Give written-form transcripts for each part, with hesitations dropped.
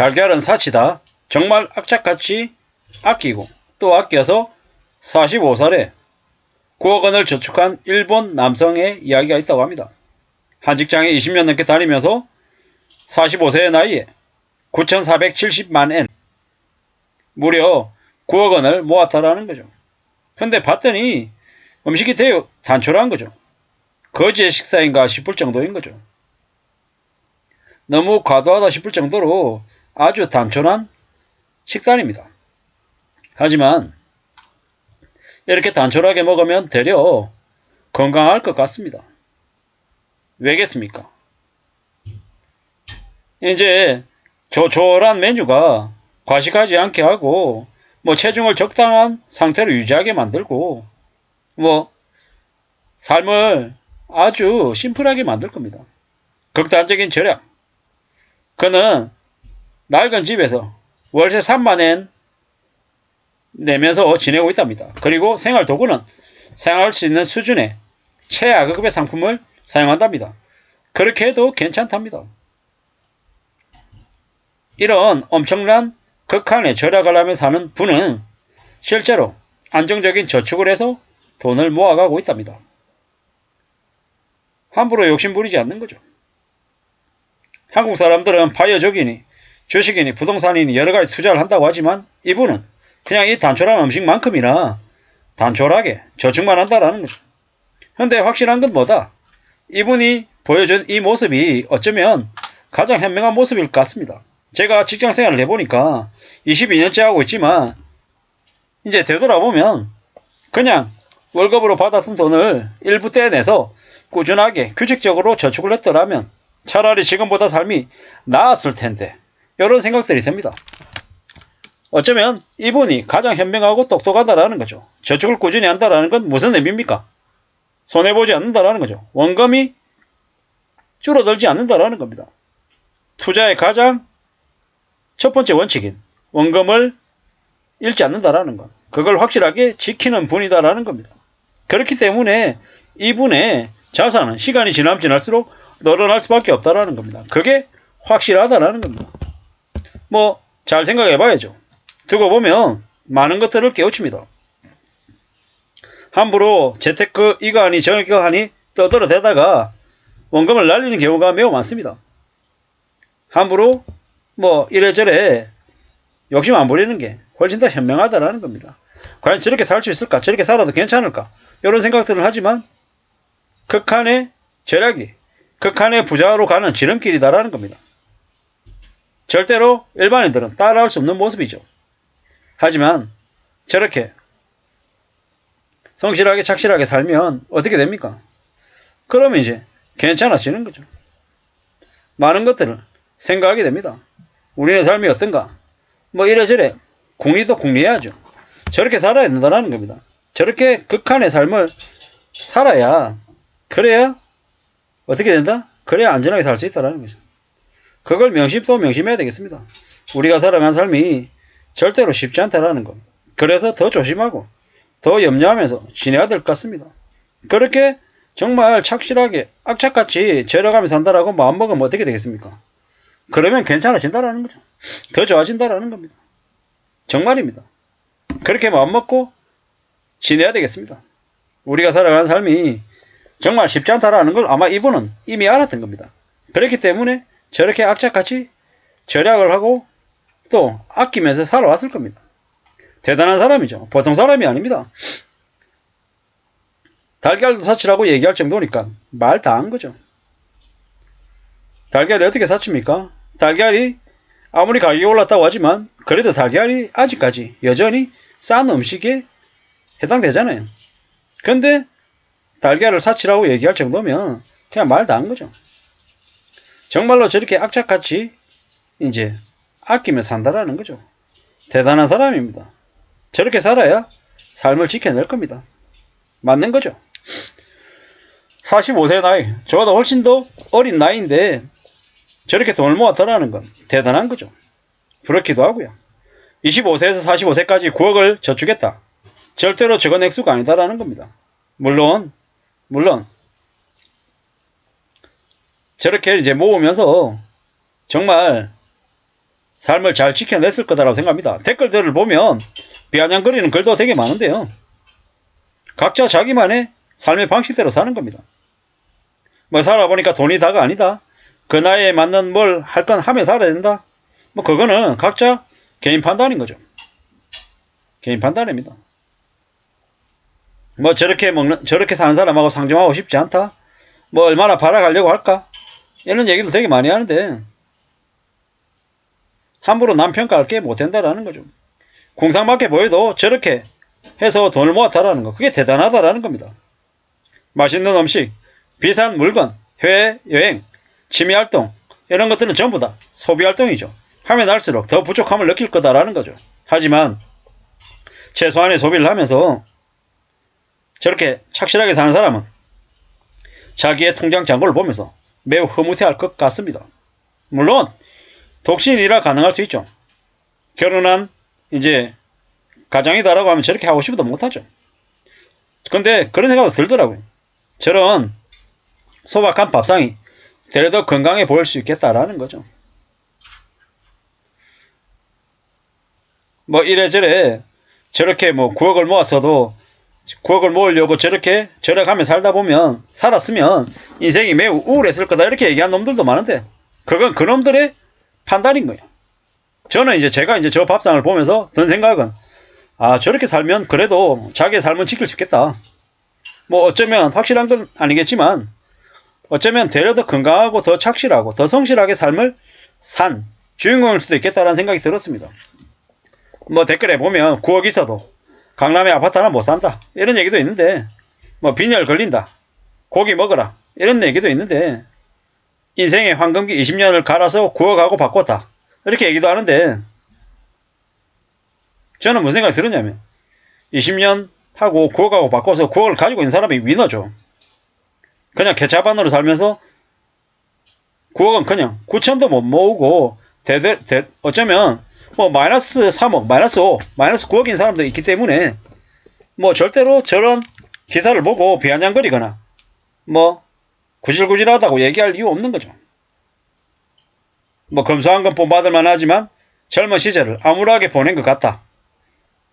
달걀은 사치다. 정말 악착같이 아끼고 또 아껴서 45살에 9억 원을 저축한 일본 남성의 이야기가 있다고 합니다. 한 직장에 20년 넘게 다니면서 45세의 나이에 9,470만 엔, 무려 9억 원을 모았다라는 거죠. 근데 봤더니 음식이 되게 단촐한 거죠. 거지의 식사인가 싶을 정도인 거죠. 너무 과도하다 싶을 정도로 아주 단촐한 식단입니다. 하지만 이렇게 단촐하게 먹으면 되려 건강할 것 같습니다. 왜겠습니까? 이제 조촐한 메뉴가 과식하지 않게 하고 체중을 적당한 상태로 유지하게 만들고 삶을 아주 심플하게 만들 겁니다. 극단적인 절약. 그는 낡은 집에서 월세 3만엔 내면서 지내고 있답니다. 그리고 생활도구는 사용할 수 있는 수준의 최하급의 상품을 사용한답니다. 그렇게 해도 괜찮답니다. 이런 엄청난 극한의 절약을 하며 사는 분은 실제로 안정적인 저축을 해서 돈을 모아가고 있답니다. 함부로 욕심부리지 않는 거죠. 한국 사람들은 바이오적이니 주식이니 부동산이니 여러가지 투자를 한다고 하지만 이분은 그냥 이 단촐한 음식만큼이나 단촐하게 저축만 한다라는 거죠. 근데 확실한 건 뭐다? 이분이 보여준 이 모습이 어쩌면 가장 현명한 모습일 것 같습니다. 제가 직장생활을 해보니까 22년째 하고 있지만 이제 되돌아보면 그냥 월급으로 받았던 돈을 일부 떼내서 꾸준하게 규칙적으로 저축을 했더라면 차라리 지금보다 삶이 나았을 텐데 이런 생각들이 듭니다. 어쩌면 이분이 가장 현명하고 똑똑하다라는 거죠. 저축을 꾸준히 한다라는 건 무슨 의미입니까? 손해보지 않는다라는 거죠. 원금이 줄어들지 않는다라는 겁니다. 투자의 가장 첫 번째 원칙인 원금을 잃지 않는다라는 것. 그걸 확실하게 지키는 분이다라는 겁니다. 그렇기 때문에 이분의 자산은 시간이 지나면 지날수록 늘어날 수밖에 없다라는 겁니다. 그게 확실하다라는 겁니다. 잘 생각해 봐야죠. 두고 보면 많은 것들을 깨우칩니다. 함부로 재테크 이거 하니 저거 하니 떠들어대다가 원금을 날리는 경우가 매우 많습니다. 함부로 이래저래 욕심 안 부리는 게 훨씬 더 현명하다라는 겁니다. 과연 저렇게 살 수 있을까? 저렇게 살아도 괜찮을까? 이런 생각들을 하지만 극한의 절약이 극한의 부자로 가는 지름길이다라는 겁니다. 절대로 일반인들은 따라할 수 없는 모습이죠. 하지만 저렇게 성실하게 착실하게 살면 어떻게 됩니까? 그러면 이제 괜찮아지는 거죠. 많은 것들을 생각하게 됩니다. 우리의 삶이 어떤가? 이래저래 궁리도 궁리해야죠. 저렇게 살아야 된다는 겁니다. 저렇게 극한의 삶을 살아야 그래야 어떻게 된다? 그래야 안전하게 살 수 있다는 거죠. 그걸 명심해야 되겠습니다. 우리가 살아가는 삶이 절대로 쉽지 않다라는 것. 그래서 더 조심하고 더 염려하면서 지내야 될 것 같습니다. 그렇게 정말 착실하게 악착같이 절여가며 산다라고 마음먹으면 어떻게 되겠습니까? 그러면 괜찮아진다라는 거죠. 더 좋아진다라는 겁니다. 정말입니다. 그렇게 마음먹고 지내야 되겠습니다. 우리가 살아가는 삶이 정말 쉽지 않다라는 걸 아마 이분은 이미 알았던 겁니다. 그렇기 때문에 저렇게 악착같이 절약을 하고 또 아끼면서 살아왔을 겁니다. 대단한 사람이죠. 보통 사람이 아닙니다. 달걀도 사치라고 얘기할 정도니까 말 다 한 거죠. 달걀이 어떻게 사칩니까? 달걀이 아무리 가격이 올랐다고 하지만 그래도 달걀이 아직까지 여전히 싼 음식에 해당되잖아요. 근데 달걀을 사치라고 얘기할 정도면 그냥 말 다 한 거죠. 정말로 저렇게 악착같이 이제 아끼며 산다라는 거죠. 대단한 사람입니다. 저렇게 살아야 삶을 지켜낼 겁니다. 맞는 거죠. 45세 나이, 저보다 훨씬 더 어린 나이인데 저렇게 돈을 모았다라는 건 대단한 거죠. 부럽기도 하고요. 25세에서 45세까지 9억을 저축했다. 절대로 적은 액수가 아니다라는 겁니다. 물론 저렇게 이제 모으면서 정말 삶을 잘 지켜냈을 거다라고 생각합니다. 댓글들을 보면 비아냥거리는 글도 되게 많은데요. 각자 자기만의 삶의 방식대로 사는 겁니다. 뭐 살아보니까 돈이 다가 아니다. 그 나이에 맞는 뭘 할 건 하며 살아야 된다. 뭐 그거는 각자 개인 판단인 거죠. 개인 판단입니다. 뭐 저렇게 사는 사람하고 상종하고 싶지 않다. 뭐 얼마나 팔아가려고 할까. 이런 얘기도 되게 많이 하는데 함부로 남 평가할 게 못된다라는 거죠. 궁상맞게 보여도 저렇게 해서 돈을 모았다라는 거. 그게 대단하다라는 겁니다. 맛있는 음식, 비싼 물건, 해외 여행, 취미활동 이런 것들은 전부 다 소비활동이죠. 하면 할수록 더 부족함을 느낄 거다라는 거죠. 하지만 최소한의 소비를 하면서 저렇게 착실하게 사는 사람은 자기의 통장 잔고를 보면서 매우 흐뭇해할 것 같습니다. 물론 독신이라 가능할 수 있죠. 결혼한 이제 가장이다라고 하면 저렇게 하고 싶어도 못하죠. 근데 그런 생각도 들더라고요. 저런 소박한 밥상이 되레 더 건강해 보일 수 있겠다라는 거죠. 뭐 이래저래 저렇게 뭐 9억을 모았어도 9억을 모으려고 저렇게 절약하며 살다 보면 살았으면 인생이 매우 우울했을 거다 이렇게 얘기한 놈들도 많은데 그건 그놈들의 판단인 거예요. 저는 이제 제가 이제 저 밥상을 보면서 든 생각은 아 저렇게 살면 그래도 자기의 삶은 지킬 수 있겠다. 뭐 어쩌면 확실한 건 아니겠지만 어쩌면 되려 더 건강하고 더 착실하고 더 성실하게 삶을 산 주인공일 수도 있겠다라는 생각이 들었습니다. 뭐 댓글에 보면 9억 있어도 강남에 아파트 하나 못 산다 이런 얘기도 있는데 뭐 빈혈 걸린다 고기 먹어라 이런 얘기도 있는데 인생의 황금기 20년을 갈아서 9억하고 바꿨다 이렇게 얘기도 하는데 저는 무슨 생각이 들었냐면 20년 하고 9억하고 바꿔서 9억을 가지고 있는 사람이 위너죠. 그냥 개차반으로 살면서 9억은 그냥 9천도 못 모으고 어쩌면 뭐 마이너스 3억, 마이너스 5, 마이너스 9억인 사람도 있기 때문에 뭐 절대로 저런 기사를 보고 비아냥거리거나 뭐 구질구질하다고 얘기할 이유 없는 거죠. 뭐 검소한 건 본받을 만하지만 젊은 시절을 암울하게 보낸 것 같다.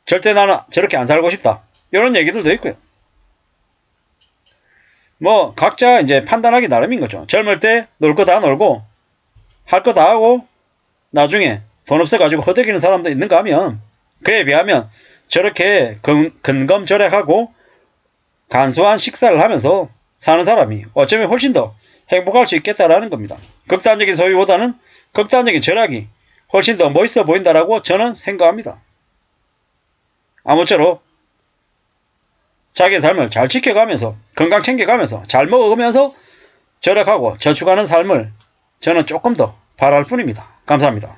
절대 나는 저렇게 안 살고 싶다. 이런 얘기들도 있고요. 뭐 각자 이제 판단하기 나름인 거죠. 젊을 때 놀 거 다 놀고 할 거 다 하고 나중에 돈 없어가지고 허덕이는 사람도 있는가 하면 그에 비하면 저렇게 근검절약하고 간소한 식사를 하면서 사는 사람이 어쩌면 훨씬 더 행복할 수 있겠다라는 겁니다. 극단적인 소비보다는 극단적인 절약이 훨씬 더 멋있어 보인다라고 저는 생각합니다. 아무쪼록 자기의 삶을 잘 지켜가면서 건강 챙겨가면서 잘 먹으면서 절약하고 저축하는 삶을 저는 조금 더 바랄 뿐입니다. 감사합니다.